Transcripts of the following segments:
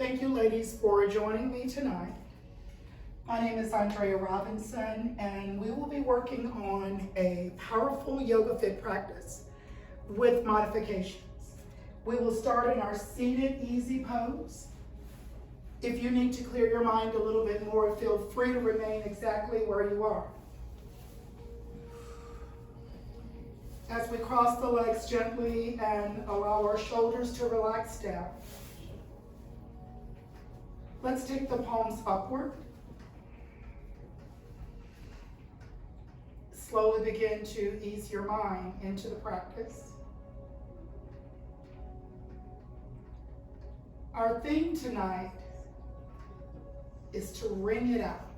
Thank you, ladies, for joining me tonight. My name is Andrea Robinson, and we will be working on a powerful yoga fit practice with modifications. We will start in our seated easy pose. If you need to clear your mind a little bit more, feel free to remain exactly where you are. As we cross the legs gently and allow our shoulders to relax down. Let's take the palms upward. Slowly begin to ease your mind into the practice. Our theme tonight is to wring it out.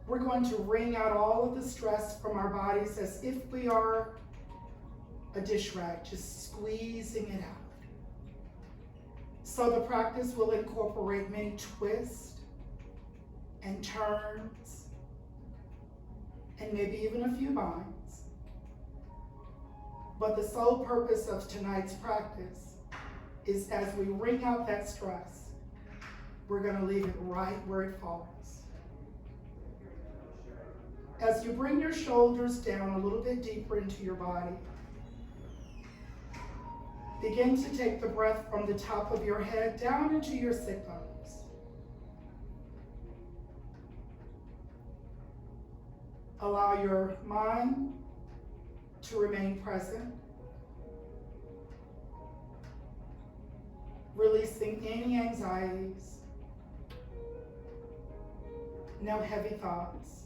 We're going to wring out all of the stress from our bodies as if we are a dish rag, just squeezing it out. So the practice will incorporate many twists and turns, and maybe even a few binds. But the sole purpose of tonight's practice is as we wring out that stress, we're going to leave it right where it falls. As you bring your shoulders down a little bit deeper into your body, begin to take the breath from the top of your head down into your sit bones. Allow your mind to remain present, releasing any anxieties, no heavy thoughts.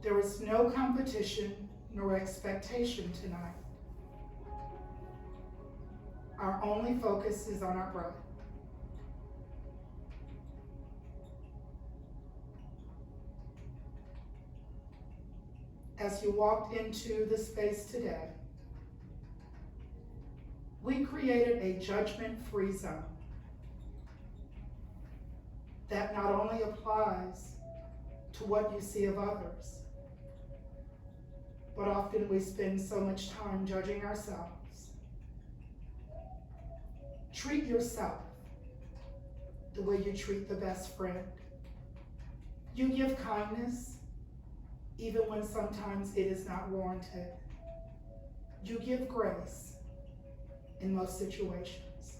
There is no competition nor expectation tonight. Our only focus is on our breath. As you walked into the space today, we created a judgment-free zone that not only applies to what you see of others, but often we spend so much time judging ourselves. Treat yourself the way you treat the best friend. You give kindness even when sometimes it is not warranted. You give grace in most situations.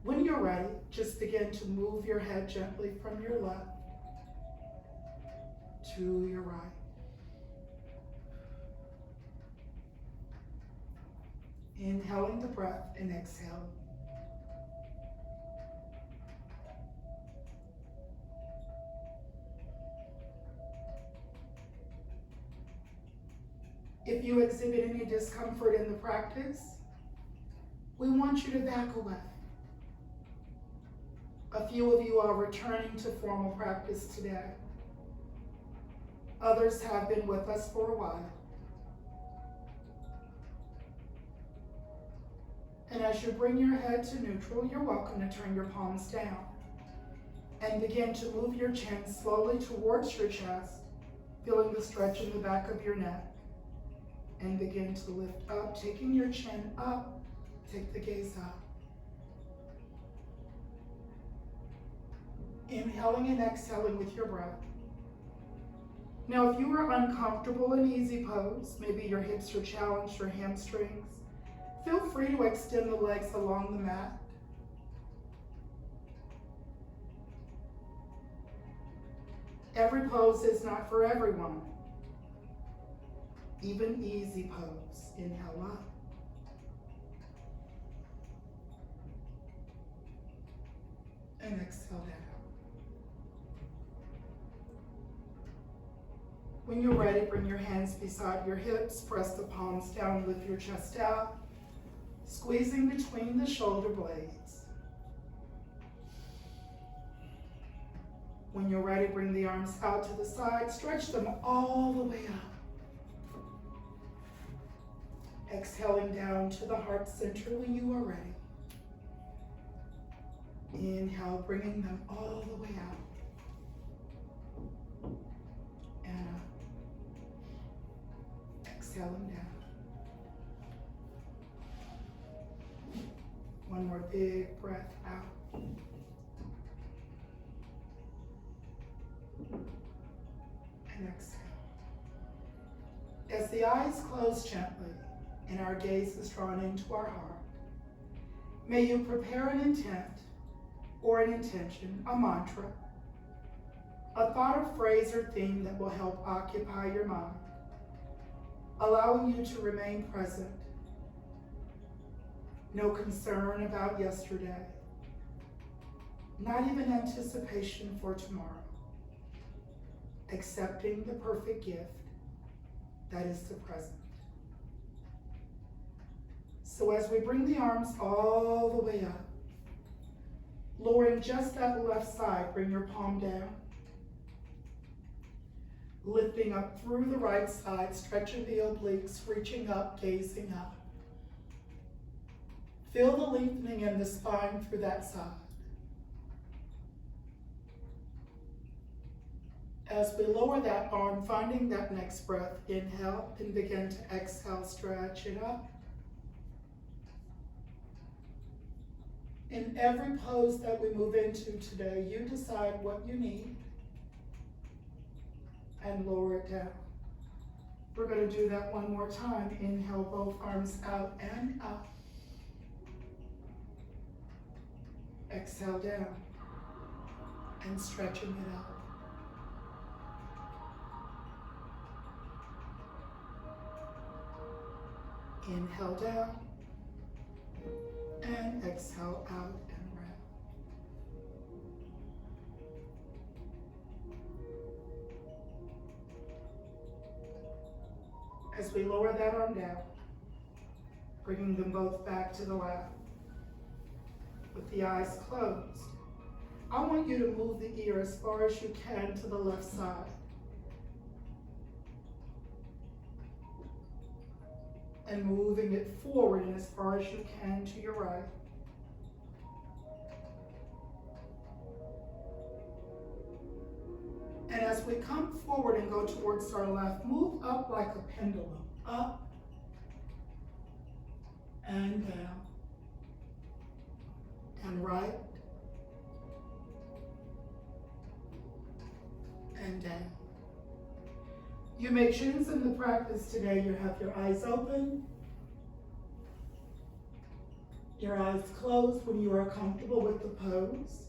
When you're ready, just begin to move your head gently from your left to your right. Inhaling the breath and exhaling. If you exhibit any discomfort in the practice, we want you to back away. A few of you are returning to formal practice today. Others have been with us for a while. And as you bring your head to neutral, you're welcome to turn your palms down and begin to move your chin slowly towards your chest, feeling the stretch in the back of your neck. And begin to lift up, taking your chin up, take the gaze up. Inhaling and exhaling with your breath. Now, if you are uncomfortable in easy pose, maybe your hips are challenged or hamstrings, feel free to extend the legs along the mat. Every pose is not for everyone. Even easy pose. Inhale up. And exhale down. When you're ready, bring your hands beside your hips, press the palms down, lift your chest out, squeezing between the shoulder blades. When you're ready, bring the arms out to the side, stretch them all the way up. Exhaling down to the heart center when you are ready. Inhale, bringing them all the way out. And up. Exhaling down. big breath out. And exhale. As the eyes close gently and our gaze is drawn into our heart, may you prepare an intent or an intention, a mantra, a thought or phrase or theme that will help occupy your mind, allowing you to remain present. No concern about yesterday, not even anticipation for tomorrow. Accepting the perfect gift that is the present. So as we bring the arms all the way up, lowering just that left side, bring your palm down. Lifting up through the right side, stretching the obliques, reaching up, gazing up. Feel the lengthening in the spine through that side. As we lower that arm, finding that next breath, inhale and begin to exhale, stretch it up. In every pose that we move into today, you decide what you need and lower it down. We're going to do that one more time. Inhale, both arms out and up. Exhale down and stretching it out. Inhale down and exhale out and round. As we lower that arm down, bringing them both back to the lap with the eyes closed, I want you to move the ear as far as you can to the left side. And moving it forward and as far as you can to your right. And as we come forward and go towards our left, move up like a pendulum, up and down, and right and down. You may choose in the practice today, you have your eyes open, your eyes closed when you are comfortable with the pose.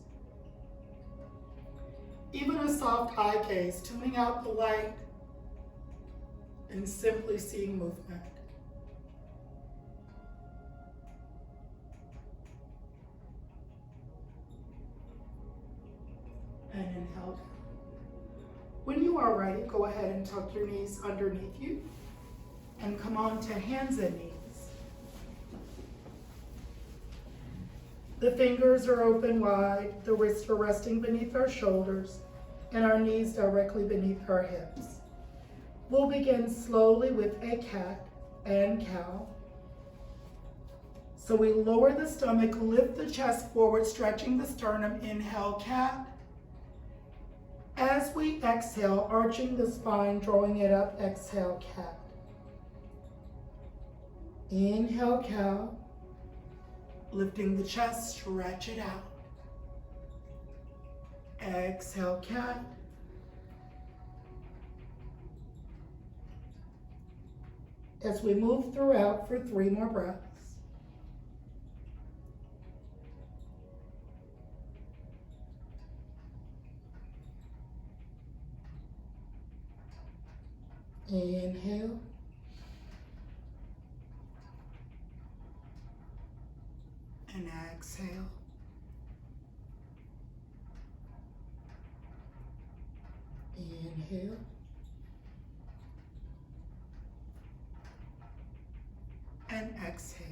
Even a soft eye gaze, tuning out the light and simply seeing movement. And inhale down. When you are ready, go ahead and tuck your knees underneath you and come on to hands and knees. The fingers are open wide, the wrists are resting beneath our shoulders, and our knees directly beneath our hips. We'll begin slowly with a cat and cow. So we lower the stomach, lift the chest forward, stretching the sternum, inhale cat. As we exhale, arching the spine, drawing it up, exhale cat. Inhale cow. Lifting the chest, stretch it out. Exhale, cat. As we move throughout for 3 more breaths. Inhale. And exhale. Inhale. And exhale.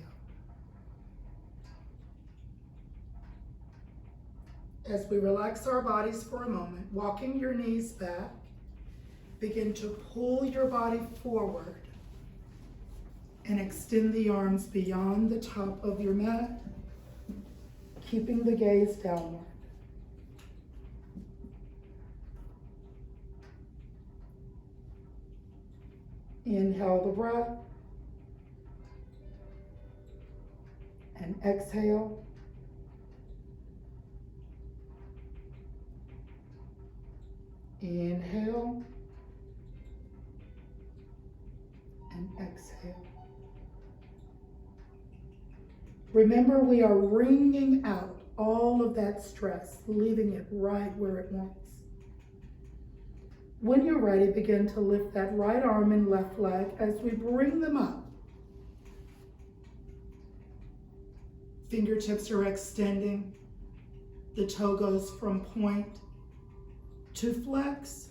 As we relax our bodies for a moment, walking your knees back, begin to pull your body forward and extend the arms beyond the top of your mat, keeping the gaze downward. Inhale the breath and exhale. Inhale and exhale. Remember, we are wringing out all of that stress, leaving it right where it wants. When you're ready, begin to lift that right arm and left leg as we bring them up. Fingertips are extending. The toe goes from point to flex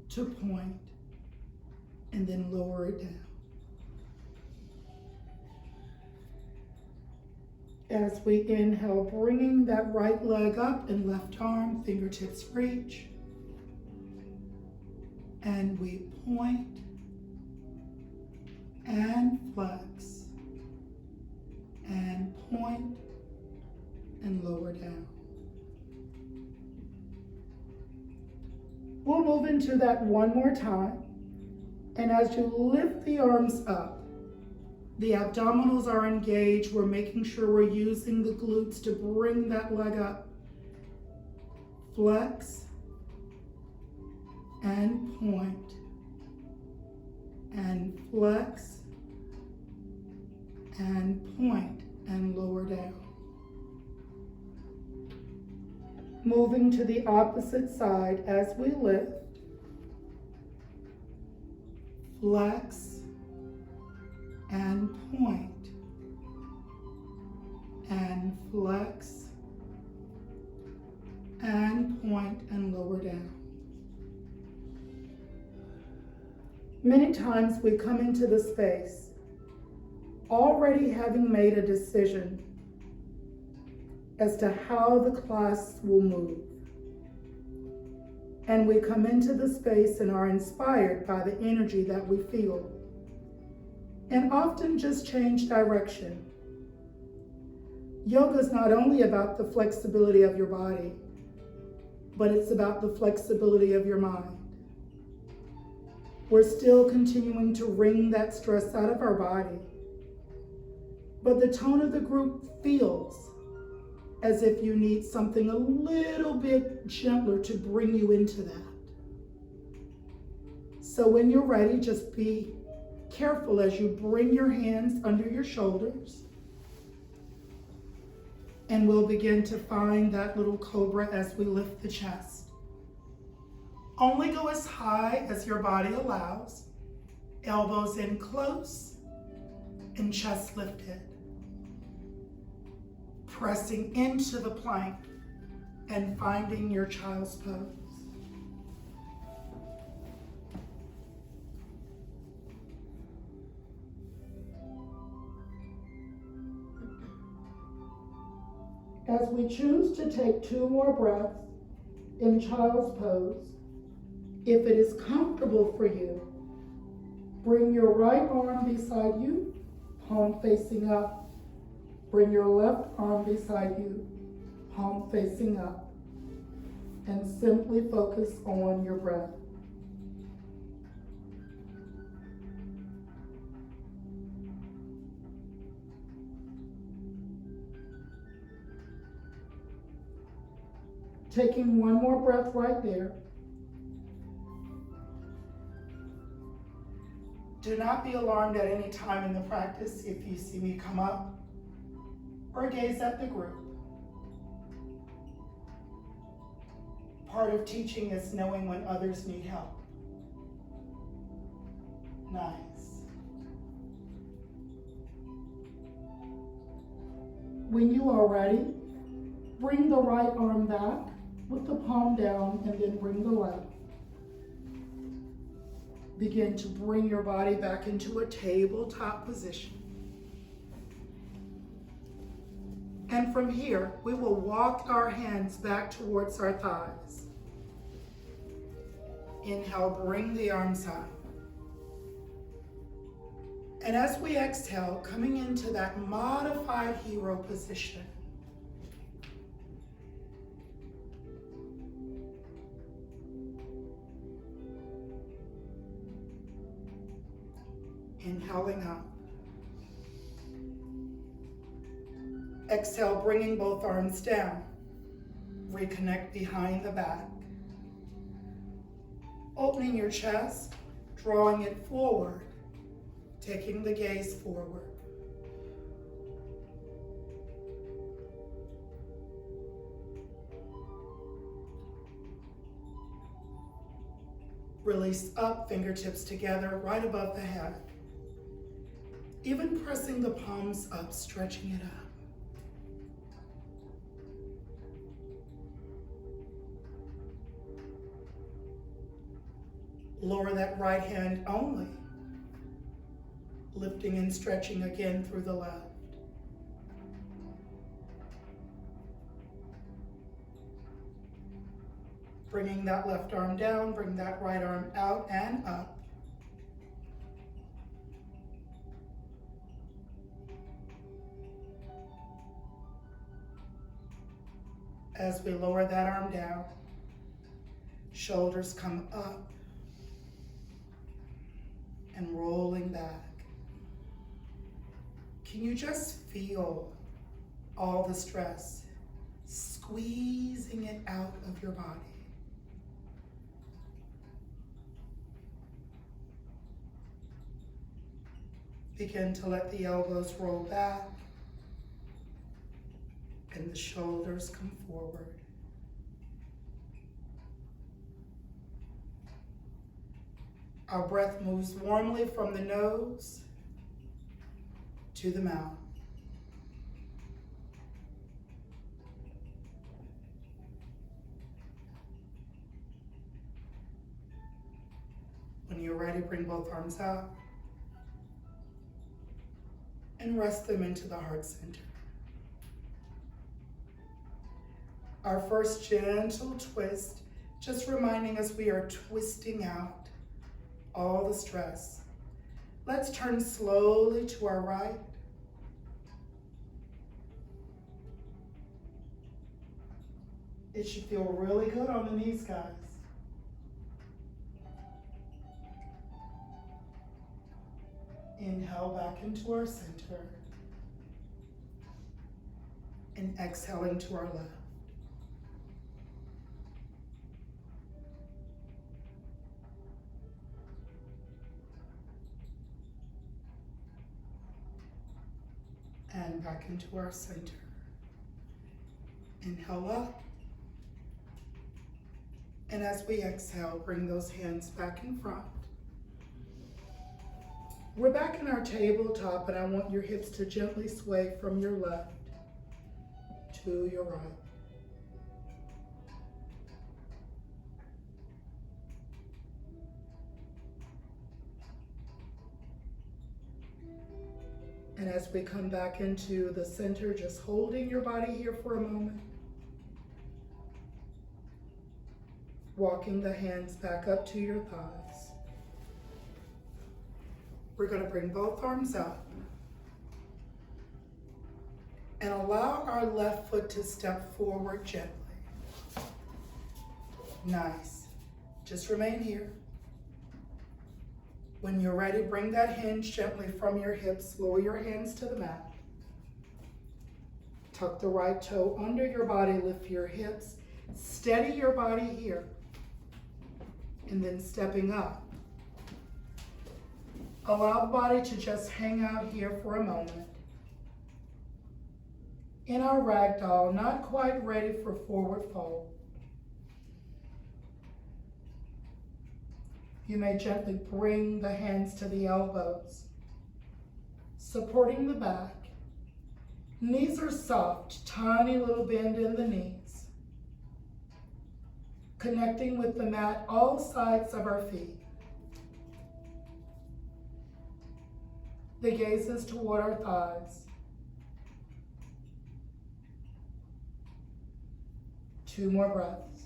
to point, and then lower it down. As we inhale, bringing that right leg up and left arm, fingertips reach. And we point and flex and point and lower down. We'll move into that one more time. And as you lift the arms up, the abdominals are engaged. We're making sure we're using the glutes to bring that leg up. Flex and point and flex and point and lower down. Moving to the opposite side as we lift. Flex and point and flex and point and lower down. Many times we come into the space already having made a decision as to how the class will move. And we come into the space and are inspired by the energy that we feel, and often just change direction. Yoga is not only about the flexibility of your body, but it's about the flexibility of your mind. We're still continuing to wring that stress out of our body, but the tone of the group feels as if you need something a little bit gentler to bring you into that. So when you're ready, just be careful as you bring your hands under your shoulders, and we'll begin to find that little cobra as we lift the chest. Only go as high as your body allows, elbows in close and chest lifted. Pressing into the plank and finding your child's pose. As we choose to take 2 more breaths in child's pose, if it is comfortable for you, bring your right arm beside you, palm facing up. Bring your left arm beside you, palm facing up, and simply focus on your breath. Taking one more breath right there. Do not be alarmed at any time in the practice if you see me come up or gaze at the group. Part of teaching is knowing when others need help. Nice. When you are ready, bring the right arm back with the palm down and then bring the left. Begin to bring your body back into a tabletop position. And from here, we will walk our hands back towards our thighs. Inhale, bring the arms up. And as we exhale, coming into that modified hero position. Inhaling up. Exhale, bringing both arms down. Reconnect behind the back. Opening your chest, drawing it forward, taking the gaze forward. Release up, fingertips together, right above the head. Even pressing the palms up, stretching it up. Lower that right hand only, lifting and stretching again through the left. Bringing that left arm down, bring that right arm out and up. As we lower that arm down, shoulders come up and rolling back. Can you just feel all the stress squeezing it out of your body? Begin to let the elbows roll back and the shoulders come forward. Our breath moves warmly from the nose to the mouth. When you're ready, bring both arms out and rest them into the heart center. Our first gentle twist, just reminding us we are twisting out all the stress. Let's turn slowly to our right. It should feel really good on the knees, guys. Inhale back into our center. And exhaling to our left. And back into our center. Inhale up. And as we exhale, bring those hands back in front. We're back in our tabletop, and I want your hips to gently sway from your left to your right. And as we come back into the center, just holding your body here for a moment. Walking the hands back up to your thighs. We're going to bring both arms up and allow our left foot to step forward gently. Nice. Just remain here. When you're ready, bring that hinge gently from your hips. Lower your hands to the mat. Tuck the right toe under your body. Lift your hips. Steady your body here. And then stepping up. Allow the body to just hang out here for a moment. In our ragdoll, not quite ready for forward fold. You may gently bring the hands to the elbows, supporting the back. Knees are soft, tiny little bend in the knees. Connecting with the mat, all sides of our feet. The gaze is toward our thighs. 2 more breaths.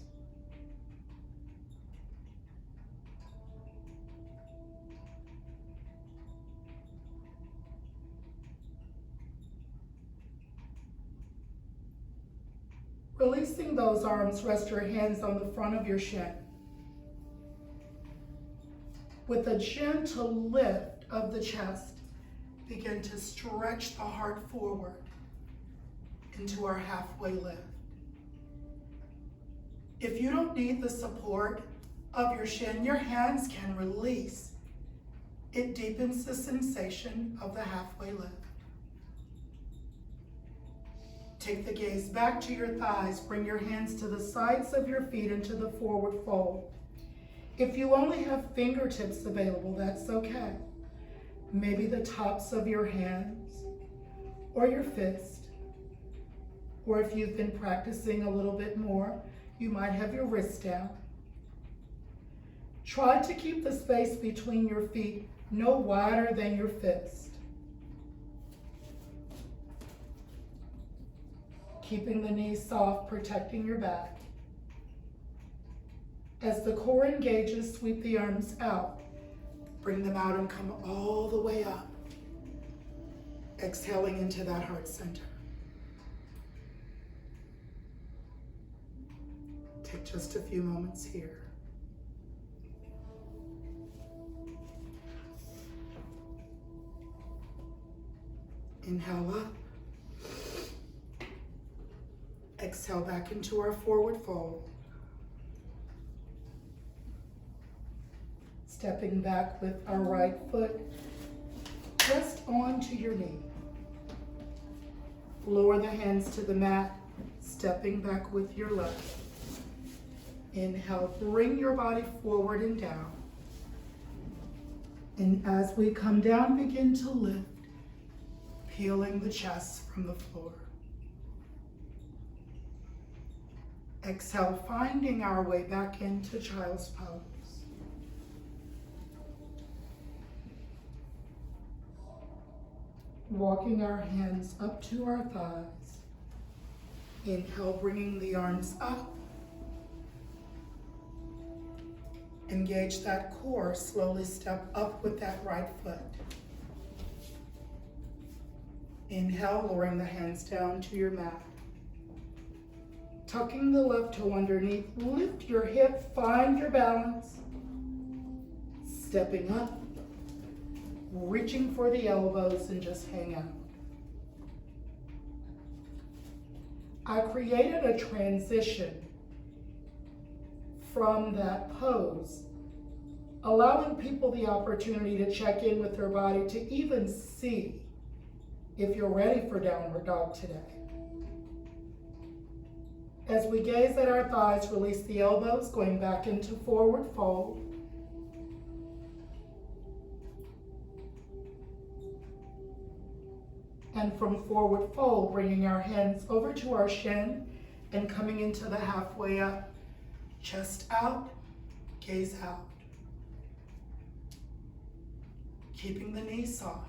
Releasing those arms, rest your hands on the front of your shin. With a gentle lift of the chest, begin to stretch the heart forward into our halfway lift. If you don't need the support of your shin, your hands can release. It deepens the sensation of the halfway lift. Take the gaze back to your thighs. Bring your hands to the sides of your feet into the forward fold. If you only have fingertips available, that's okay. Maybe the tops of your hands or your fist. Or if you've been practicing a little bit more, you might have your wrists down. Try to keep the space between your feet no wider than your fist. Keeping the knees soft, protecting your back. As the core engages, sweep the arms out. Bring them out and come all the way up. Exhaling into that heart center. Take just a few moments here. Inhale up. Exhale back into our forward fold. Stepping back with our right foot just onto your knee. Lower the hands to the mat, stepping back with your left. Inhale, bring your body forward and down. And as we come down, begin to lift, peeling the chest from the floor. Exhale, finding our way back into child's pose. Walking our hands up to our thighs. Inhale, bringing the arms up. Engage that core, slowly step up with that right foot. Inhale, lowering the hands down to your mat. Tucking the left toe underneath, lift your hip, find your balance. Stepping up, reaching for the elbows and just hang out. I created a transition from that pose, allowing people the opportunity to check in with their body to even see if you're ready for downward dog today. As we gaze at our thighs, release the elbows, going back into forward fold. And from forward fold, bringing our hands over to our shin and coming into the halfway up. Chest out, gaze out. Keeping the knees soft.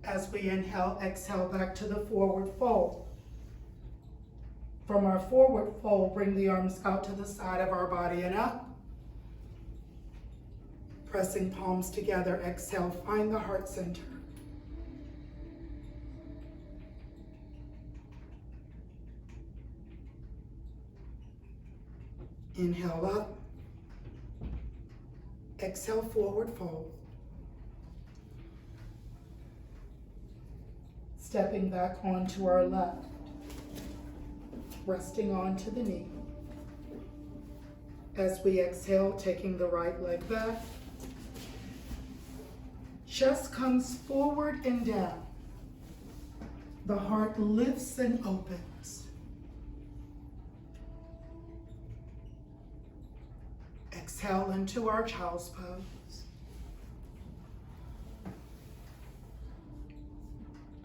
As we inhale, exhale back to the forward fold. From our forward fold, bring the arms out to the side of our body and up. Pressing palms together, exhale, find the heart center. Inhale up. Exhale, forward fold. Stepping back onto our left. Resting onto the knee. As we exhale, taking the right leg back. Chest comes forward and down. The heart lifts and opens. Exhale into our child's pose.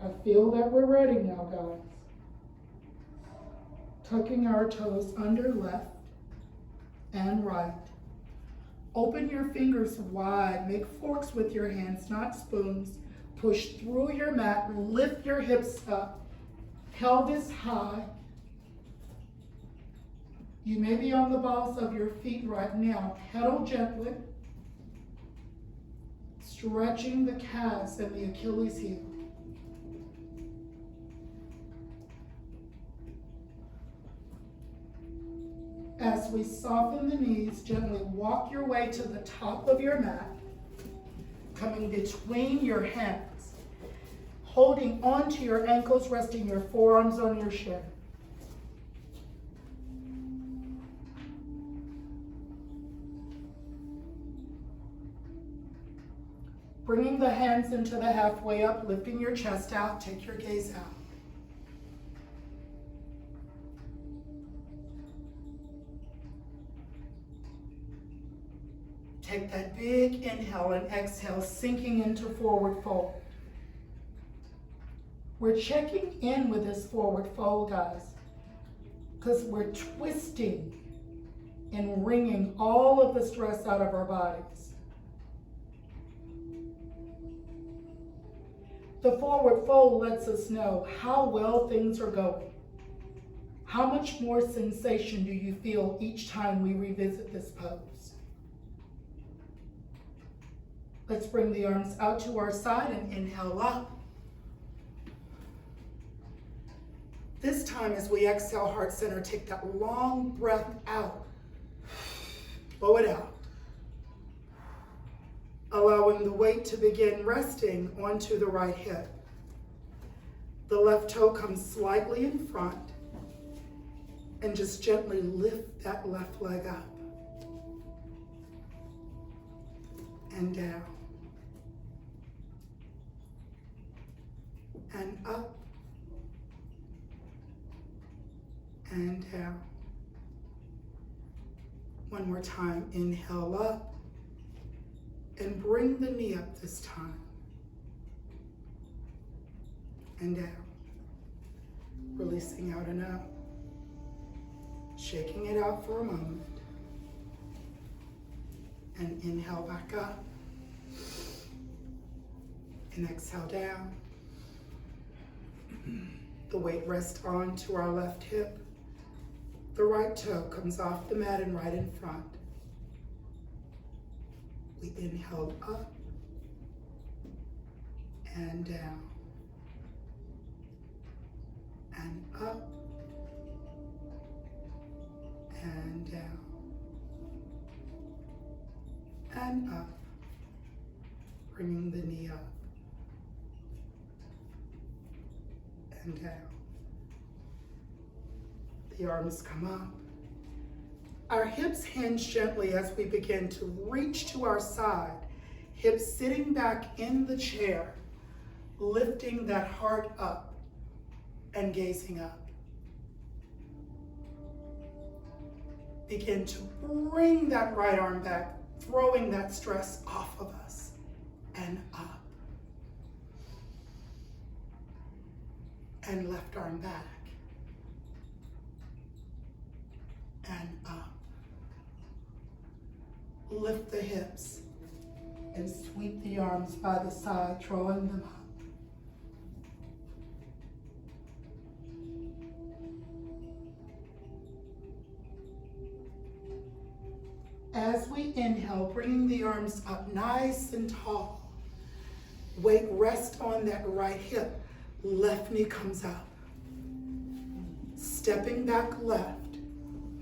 I feel that we're ready now, guys. Tucking our toes under left and right. Open your fingers wide. Make forks with your hands, not spoons. Push through your mat. Lift your hips up. Pelvis high. You may be on the balls of your feet right now. Pedal gently. Stretching the calves and the Achilles heel. As we soften the knees, gently walk your way to the top of your mat, coming between your hands, holding onto your ankles, resting your forearms on your shin. Bringing the hands into the halfway up, lifting your chest out, take your gaze out. Take that big inhale and exhale, sinking into forward fold. We're checking in with this forward fold, guys, because we're twisting and wringing all of the stress out of our bodies. The forward fold lets us know how well things are going. How much more sensation do you feel each time we revisit this pose? Let's bring the arms out to our side and inhale up. This time as we exhale, heart center, take that long breath out. Blow it out. Allowing the weight to begin resting onto the right hip. The left toe comes slightly in front, and just gently lift that left leg up and down and up and down. One more time, inhale up and bring the knee up this time and down. Releasing out and up. Shaking it out for a moment. And inhale back up. And exhale down. The weight rests onto our left hip. The right toe comes off the mat and right in front. We inhale up and down and up and down and up, bringing the knee up and down. The arms come up. Our hips hinge gently as we begin to reach to our side, hips sitting back in the chair, lifting that heart up and gazing up. Begin to bring that right arm back, throwing that stress off of us and up. And left arm back and up. Lift the hips and sweep the arms by the side, drawing them up. As we inhale, bringing the arms up nice and tall. Weight rest on that right hip. Left knee comes up. Stepping back left,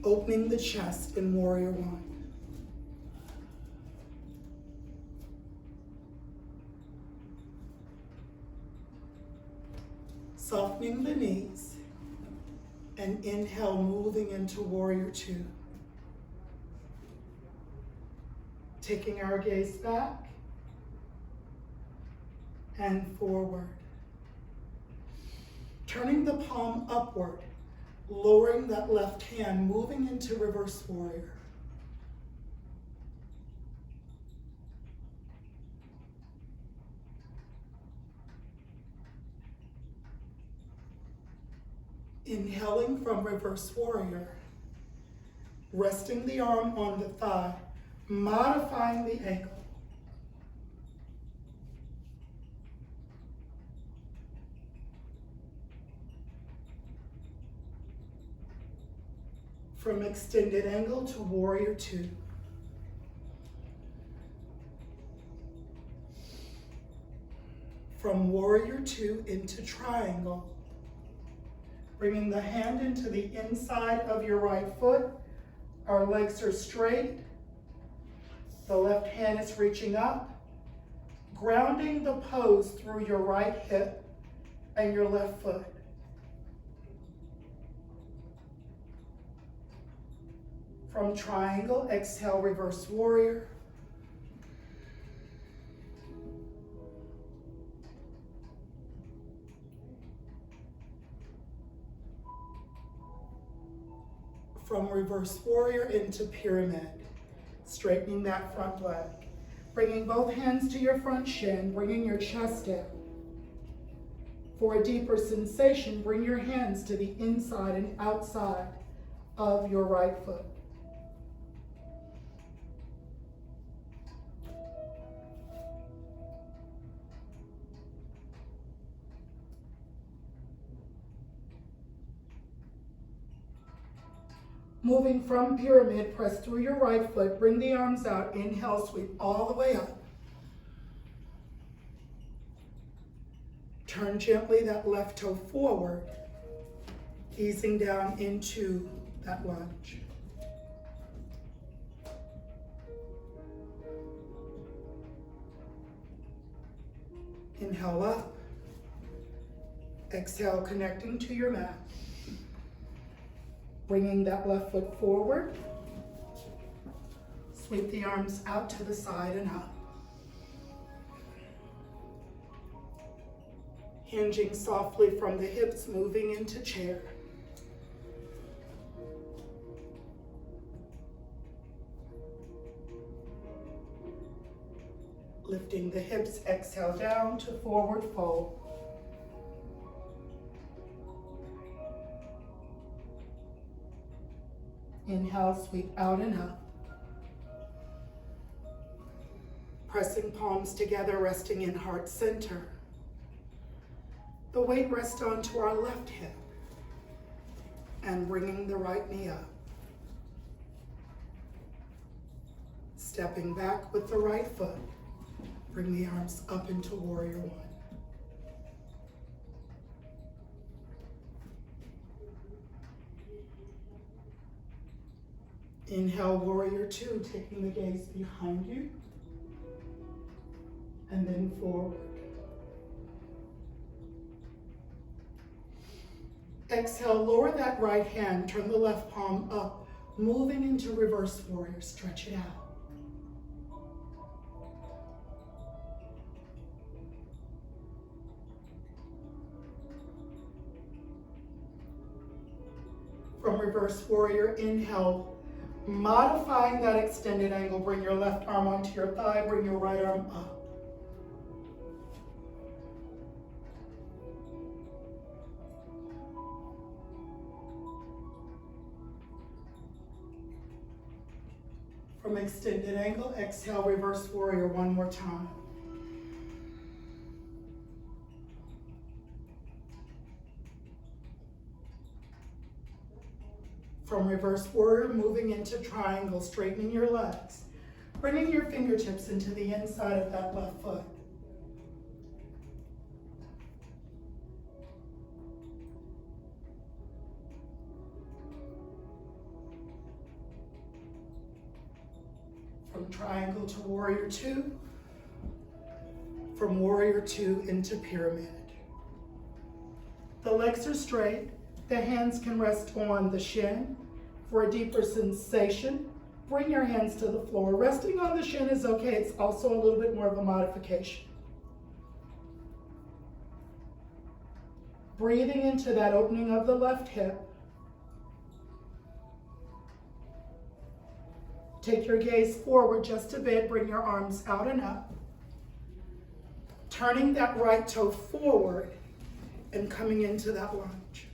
opening the chest in Warrior One. Softening the knees and inhale, moving into Warrior Two. Taking our gaze back and forward. Turning the palm upward, lowering that left hand, moving into Reverse Warrior. Inhaling from Reverse Warrior, resting the arm on the thigh, modifying the ankle. From extended angle to Warrior Two. From Warrior Two into Triangle. Bringing the hand into the inside of your right foot. Our legs are straight. The left hand is reaching up. Grounding the pose through your right hip and your left foot. From Triangle, exhale, Reverse Warrior. From reverse warrior into pyramid, straightening that front leg. Bringing both hands to your front shin, bringing your chest in. For a deeper sensation, bring your hands to the inside and outside of your right foot. Moving from pyramid, press through your right foot, bring the arms out, inhale, sweep all the way up. Turn gently that left toe forward, easing down into that lunge. Inhale up, exhale, connecting to your mat. Bringing that left foot forward, sweep the arms out to the side and up. Hinging softly from the hips, moving into chair. Lifting the hips, exhale down to forward fold. Inhale, sweep out and up. Pressing palms together, resting in heart center. The weight rests onto our left hip and bringing the right knee up. Stepping back with the right foot, bring the arms up into warrior one. Inhale, warrior two, taking the gaze behind you and then forward. Exhale, lower that right hand, turn the left palm up, moving into reverse warrior, stretch it out. From reverse warrior, inhale, modifying that extended angle, bring your left arm onto your thigh, bring your right arm up. From extended angle, exhale, reverse warrior one more time. From reverse warrior, moving into triangle, straightening your legs, bringing your fingertips into the inside of that left foot. From triangle to warrior two, from warrior two into pyramid. The legs are straight, the hands can rest on the shin. For a deeper sensation, bring your hands to the floor. Resting on the shin is okay, it's also a little bit more of a modification. Breathing into that opening of the left hip. Take your gaze forward just a bit, bring your arms out and up. Turning that right toe forward and coming into that lunge.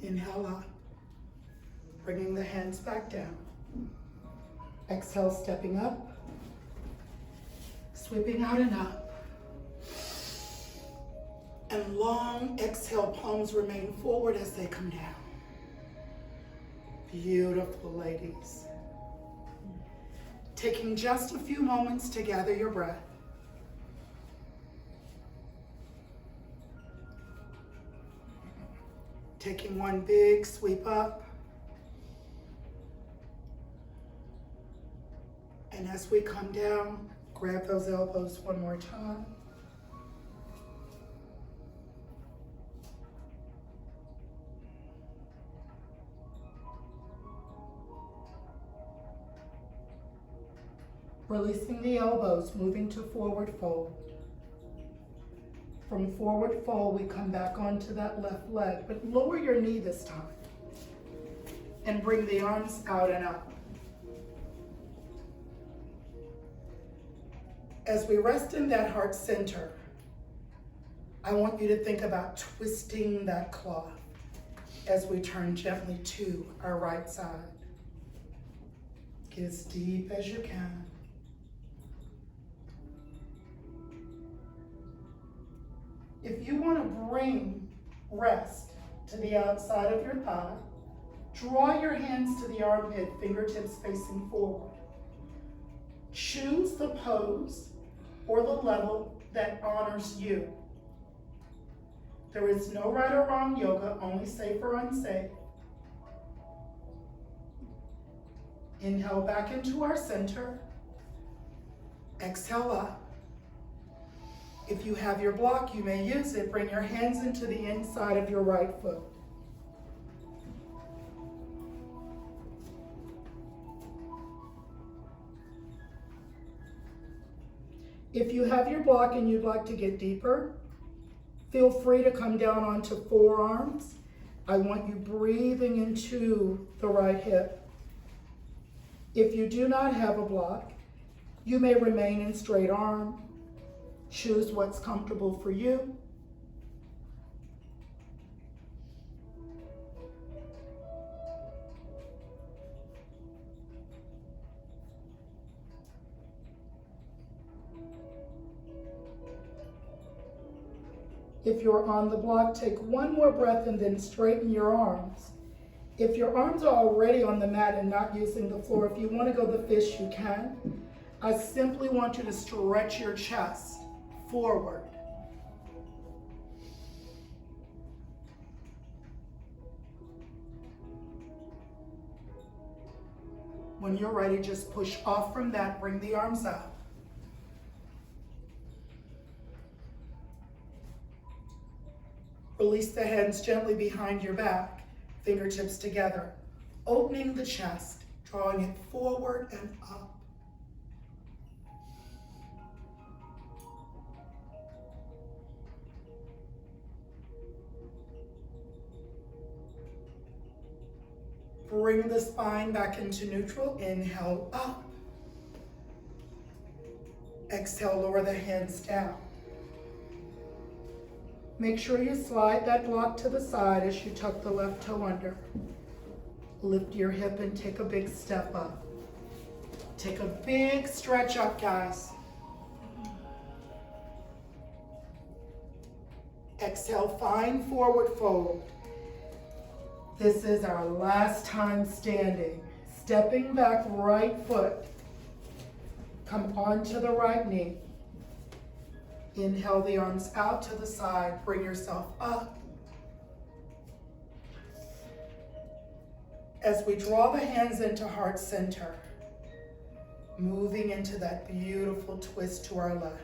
Inhale up, bringing the hands back down. Exhale, stepping up, sweeping out and up. And long exhale, palms remain forward as they come down. Beautiful, ladies. Taking just a few moments to gather your breath. Taking one big sweep up. And as we come down, grab those elbows one more time. Releasing the elbows, moving to forward fold. From forward fold, we come back onto that left leg, but lower your knee this time. And bring the arms out and up. As we rest in that heart center, I want you to think about twisting that cloth as we turn gently to our right side. Get as deep as you can. If you want to bring rest to the outside of your thigh, draw your hands to the armpit, fingertips facing forward. Choose the pose or the level that honors you. There is no right or wrong yoga, only safe or unsafe. Inhale back into our center. Exhale up. If you have your block, you may use it. Bring your hands into the inside of your right foot. If you have your block and you'd like to get deeper, feel free to come down onto forearms. I want you breathing into the right hip. If you do not have a block, you may remain in straight arm. Choose what's comfortable for you. If you're on the block, take one more breath and then straighten your arms. If your arms are already on the mat and not using the floor, if you want to go the fish, you can. I simply want you to stretch your chest forward. When you're ready, just push off from that, bring the arms up. Release the hands gently behind your back, fingertips together, opening the chest, drawing it forward and up. Bring the spine back into neutral. Inhale up. Exhale, lower the hands down. Make sure you slide that block to the side as you tuck the left toe under. Lift your hip and take a big step up. Take a big stretch up, guys. Exhale, find forward fold. This is our last time standing. Stepping back, right foot. Come onto the right knee. Inhale the arms out to the side. Bring yourself up. As we draw the hands into heart center, moving into that beautiful twist to our left.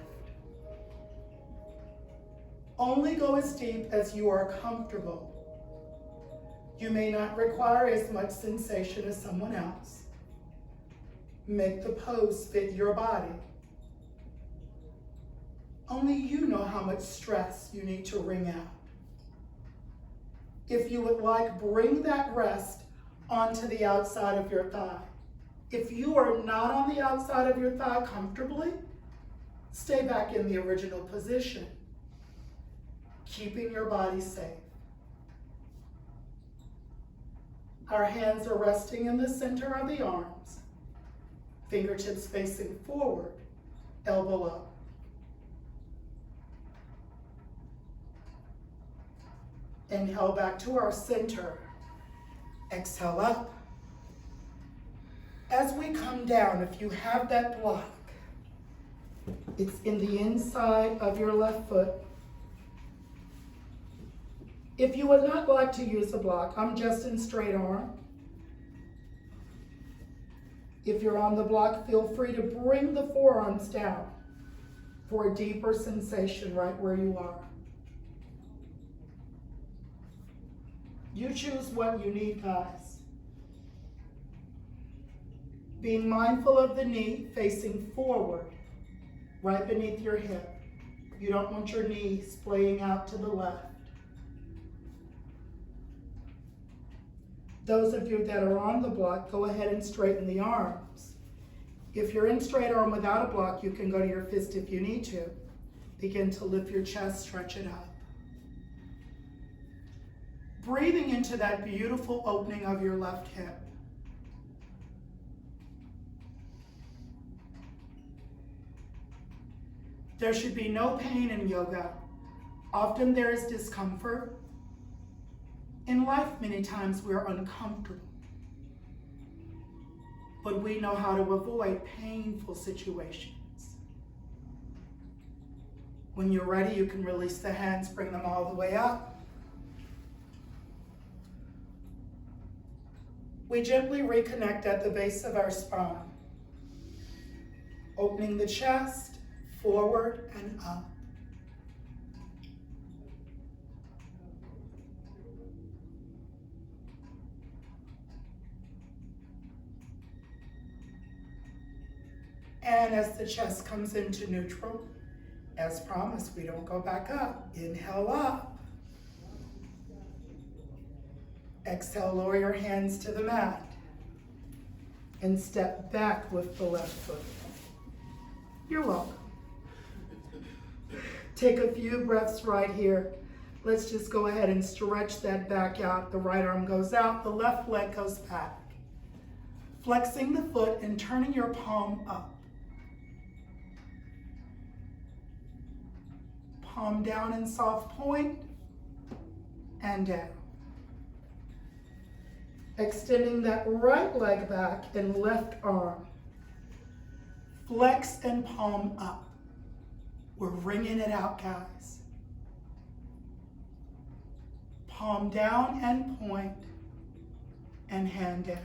Only go as deep as you are comfortable. You may not require as much sensation as someone else. Make the pose fit your body. Only you know how much stress you need to wring out. If you would like, bring that rest onto the outside of your thigh. If you are not on the outside of your thigh comfortably, stay back in the original position, keeping your body safe. Our hands are resting in the center of the arms, fingertips facing forward, elbow up. Inhale back to our center. Exhale up. As we come down, if you have that block, it's in the inside of your left foot. If you would not like to use a block, I'm just in straight arm. If you're on the block, feel free to bring the forearms down for a deeper sensation right where you are. You choose what you need, guys. Being mindful of the knee facing forward, right beneath your hip. You don't want your knee splaying out to the left. Those of you that are on the block, go ahead and straighten the arms. If you're in straight arm without a block, you can go to your fist if you need to. Begin to lift your chest, stretch it up. Breathing into that beautiful opening of your left hip. There should be no pain in yoga. Often there is discomfort. In life, many times we're uncomfortable. But we know how to avoid painful situations. When you're ready, you can release the hands, bring them all the way up. We gently reconnect at the base of our spine, opening the chest, forward and up. And as the chest comes into neutral, as promised, we don't go back up. Inhale up. Exhale, lower your hands to the mat. And step back with the left foot. You're welcome. Take a few breaths right here. Let's just go ahead and stretch that back out. The right arm goes out, the left leg goes back. Flexing the foot and turning your palm up. Palm down in soft point and down. Extending that right leg back and left arm. Flex and palm up. We're wringing it out, guys. Palm down and point and hand down.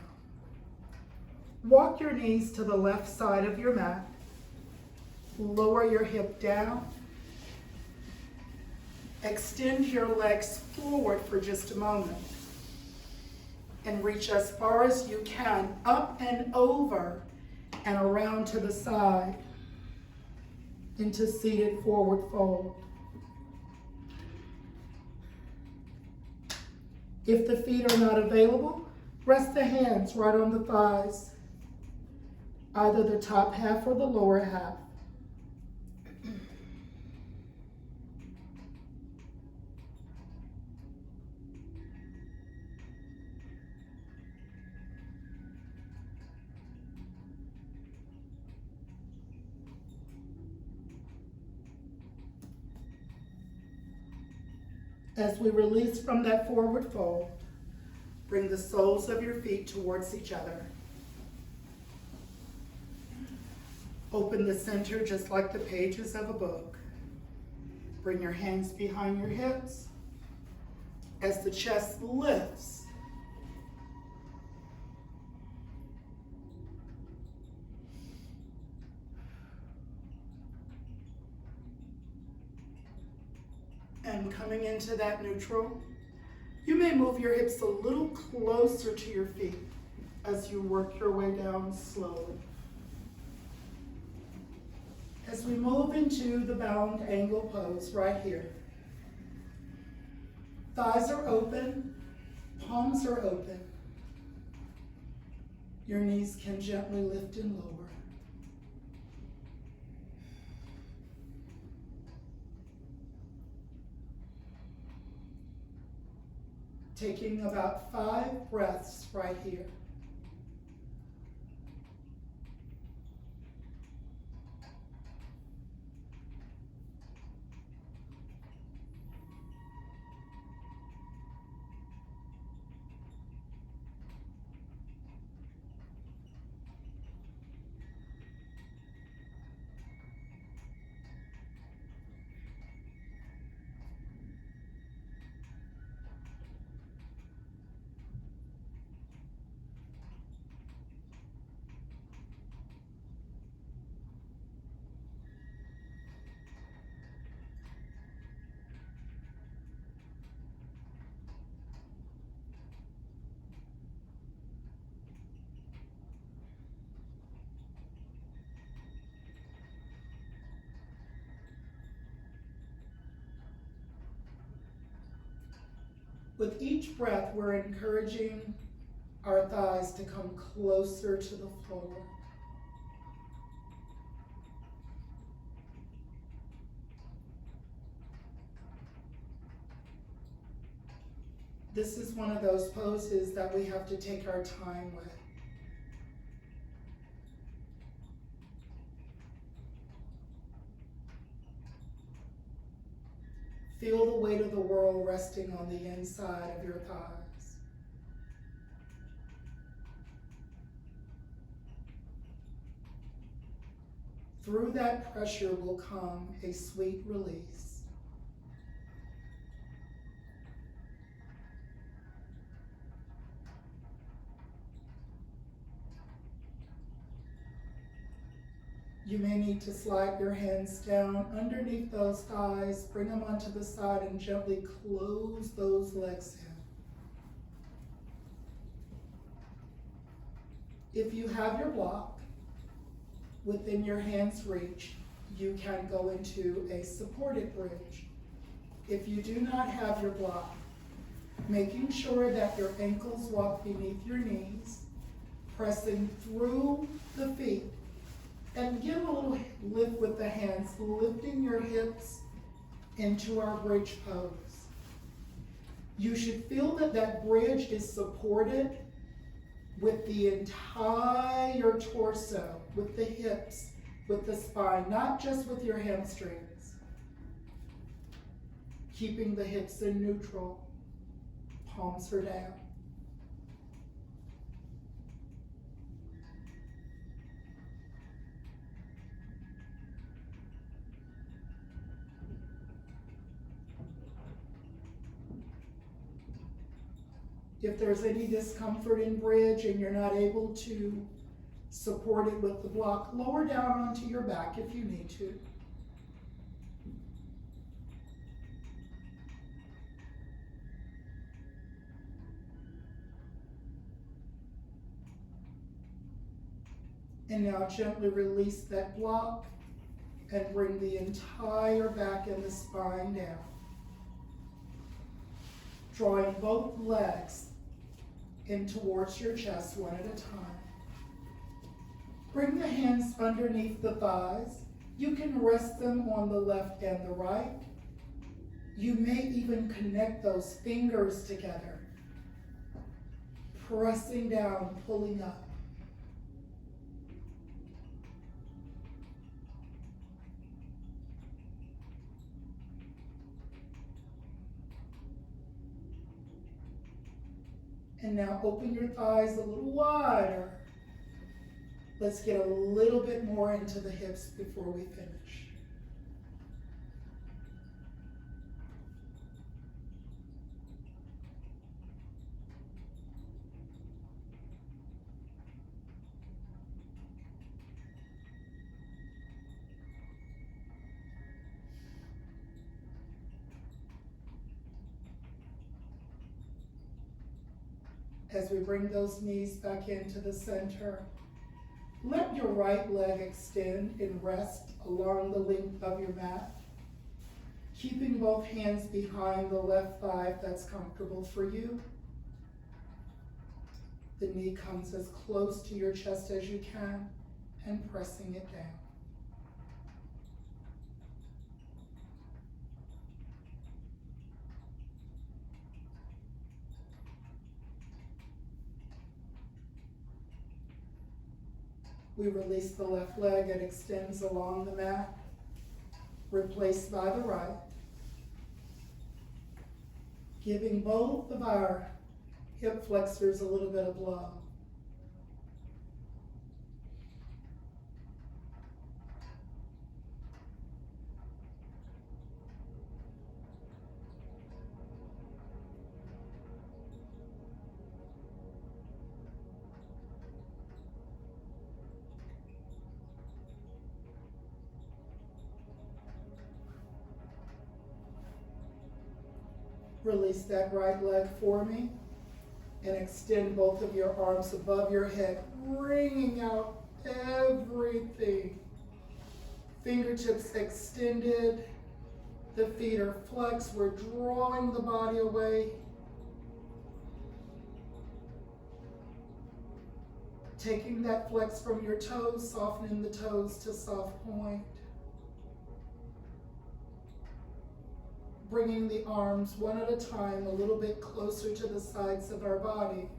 Walk your knees to the left side of your mat. Lower your hip down. Extend your legs forward for just a moment. And reach as far as you can, up and over and around to the side into seated forward fold. If the feet are not available, rest the hands right on the thighs, either the top half or the lower half. As we release from that forward fold, bring the soles of your feet towards each other. Open the center just like the pages of a book. Bring your hands behind your hips. As the chest lifts, and coming into that neutral, you may move your hips a little closer to your feet as you work your way down slowly. As we move into the bound angle pose right here, thighs are open, palms are open. Your knees can gently lift and lower. Taking about 5 breaths right here. With each breath, we're encouraging our thighs to come closer to the floor. This is one of those poses that we have to take our time with. Feel the weight of the world resting on the inside of your thighs. Through that pressure will come a sweet release. You may need to slide your hands down underneath those thighs, bring them onto the side, and gently close those legs in. If you have your block within your hand's reach, you can go into a supported bridge. If you do not have your block, making sure that your ankles walk beneath your knees, pressing through the feet, and give a little lift with the hands, lifting your hips into our bridge pose. You should feel that that bridge is supported with the entire torso, with the hips, with the spine, not just with your hamstrings. Keeping the hips in neutral, palms are down. If there's any discomfort in bridge and you're not able to support it with the block, lower down onto your back if you need to. And now gently release that block and bring the entire back and the spine down. Drawing both legs in towards your chest one at a time. Bring the hands underneath the thighs. You can rest them on the left and the right. You may even connect those fingers together, pressing down, pulling up. And now open your thighs a little wider. Let's get a little bit more into the hips before we finish. As we bring those knees back into the center, let your right leg extend and rest along the length of your mat, keeping both hands behind the left thigh if that's comfortable for you. The knee comes as close to your chest as you can and pressing it down. We release the left leg, it extends along the mat, replaced by the right, giving both of our hip flexors a little bit of love. Release that right leg for me and extend both of your arms above your head, wringing out everything. Fingertips extended, the feet are flexed. We're drawing the body away Taking that flex from your toes, softening the toes to soft point. Bringing the arms one at a time a little bit closer to the sides of our body.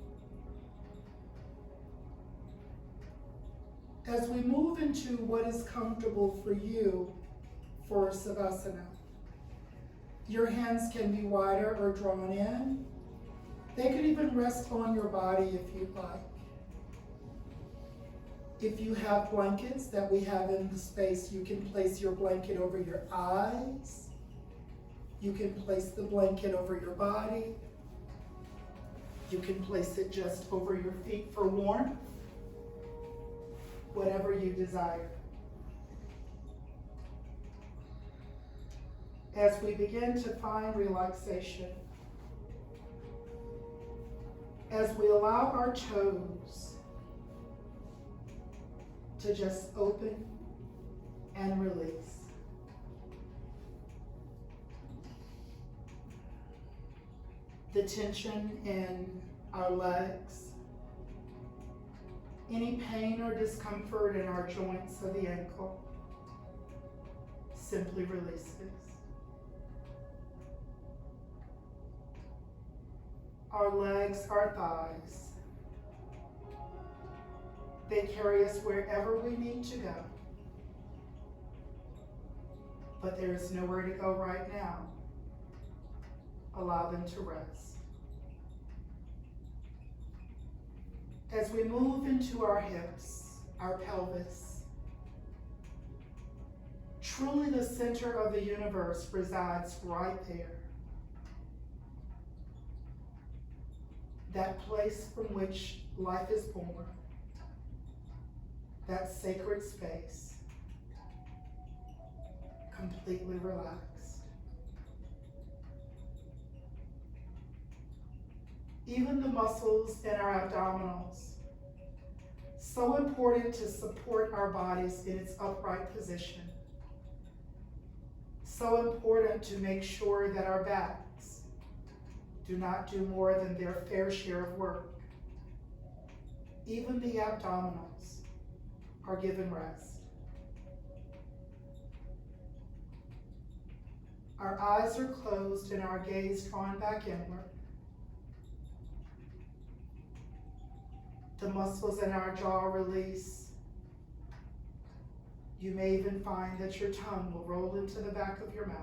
As we move into what is comfortable for you for Savasana, your hands can be wider or drawn in. They could even rest on your body if you'd like. If you have blankets that we have in the space, you can place your blanket over your eyes. You can place the blanket over your body. You can place it just over your feet for warmth. Whatever you desire. As we begin to find relaxation, as we allow our toes to just open and release. The tension in our legs, any pain or discomfort in our joints of the ankle, simply releases. Our legs, our thighs, they carry us wherever we need to go. But there is nowhere to go right now. Allow them to rest. As we move into our hips, our pelvis, truly the center of the universe resides right there. That place from which life is born, that sacred space, completely relaxed. Even the muscles in our abdominals, so important to support our bodies in its upright position. So important to make sure that our backs do not do more than their fair share of work. Even the abdominals are given rest. Our eyes are closed and our gaze drawn back inward. The muscles in our jaw release. You may even find that your tongue will roll into the back of your mouth.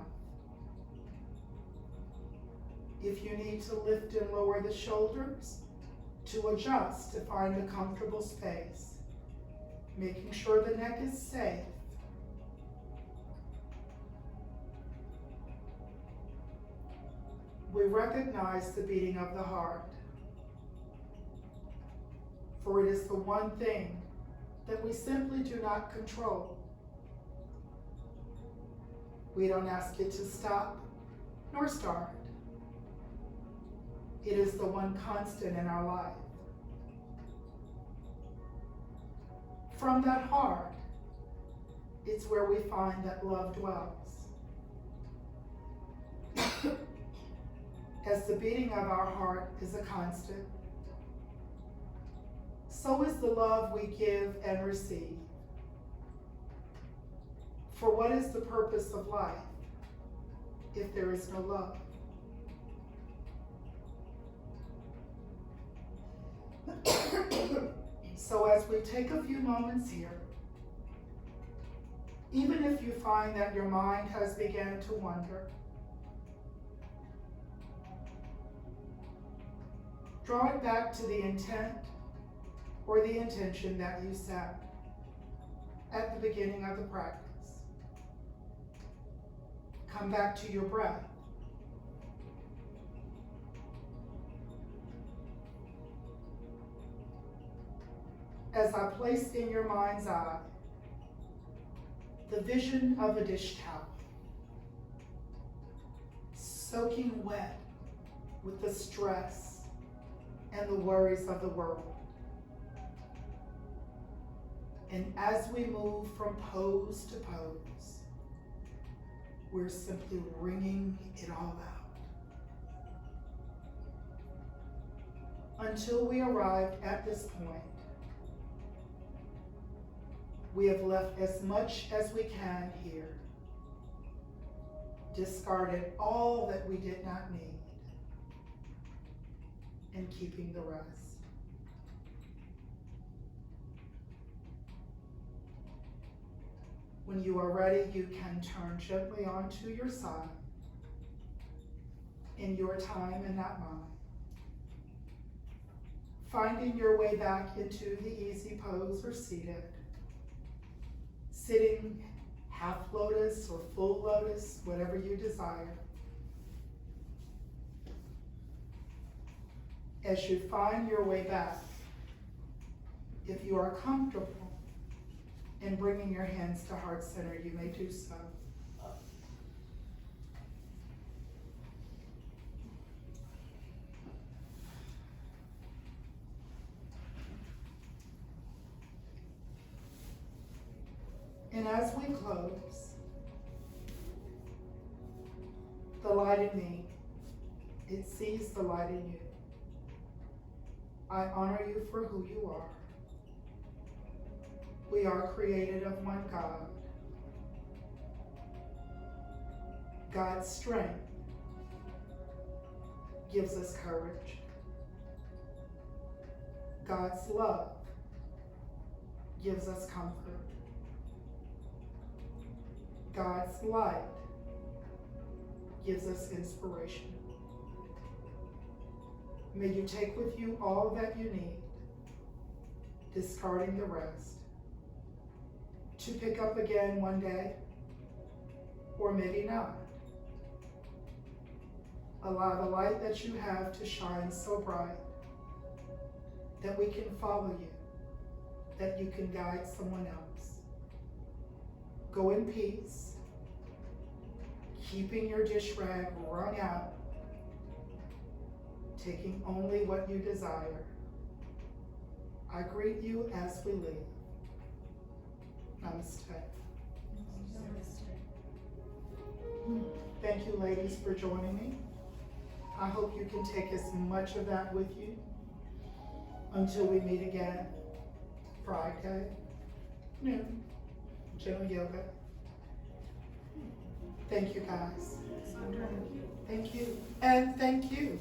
If you need to lift and lower the shoulders, to adjust to find a comfortable space, making sure the neck is safe. We recognize the beating of the heart, for it is the one thing that we simply do not control. We don't ask it to stop nor start. It is the one constant in our life. From that heart, it's where we find that love dwells. As the beating of our heart is a constant, so is the love we give and receive. For what is the purpose of life if there is no love? So as we take a few moments here, even if you find that your mind has begun to wander, draw it back to the intent or the intention that you set at the beginning of the practice. Come back to your breath. As I place in your mind's eye the vision of a dish towel, soaking wet with the stress and the worries of the world. And as we move from pose to pose, we're simply wringing it all out. Until we arrive at this point We have left as much as we can here. Discarded all that we did not need, and keeping the rest. When you are ready, you can turn gently onto your side in your time and not mine. Finding your way back into the easy pose or seated. Sitting half lotus or full lotus, whatever you desire. As you find your way back, if you are comfortable in bringing your hands to heart center, you may do so. And as we close, the light in me, it sees the light in you. I honor you for who you are. We are created of one God. God's strength gives us courage. God's love gives us comfort. God's light gives us inspiration. May you take with you all that you need, discarding the rest, to pick up again one day, or maybe not. Allow the light that you have to shine so bright that we can follow you, that you can guide someone else. Go in peace, keeping your dish rag wrung out, taking only what you desire. I greet you as we leave. Namaste. Thank you, ladies, for joining me. I hope you can take as much of that with you until we meet again Friday, noon, gentle yoga. Thank you, guys. Thank you. And thank you.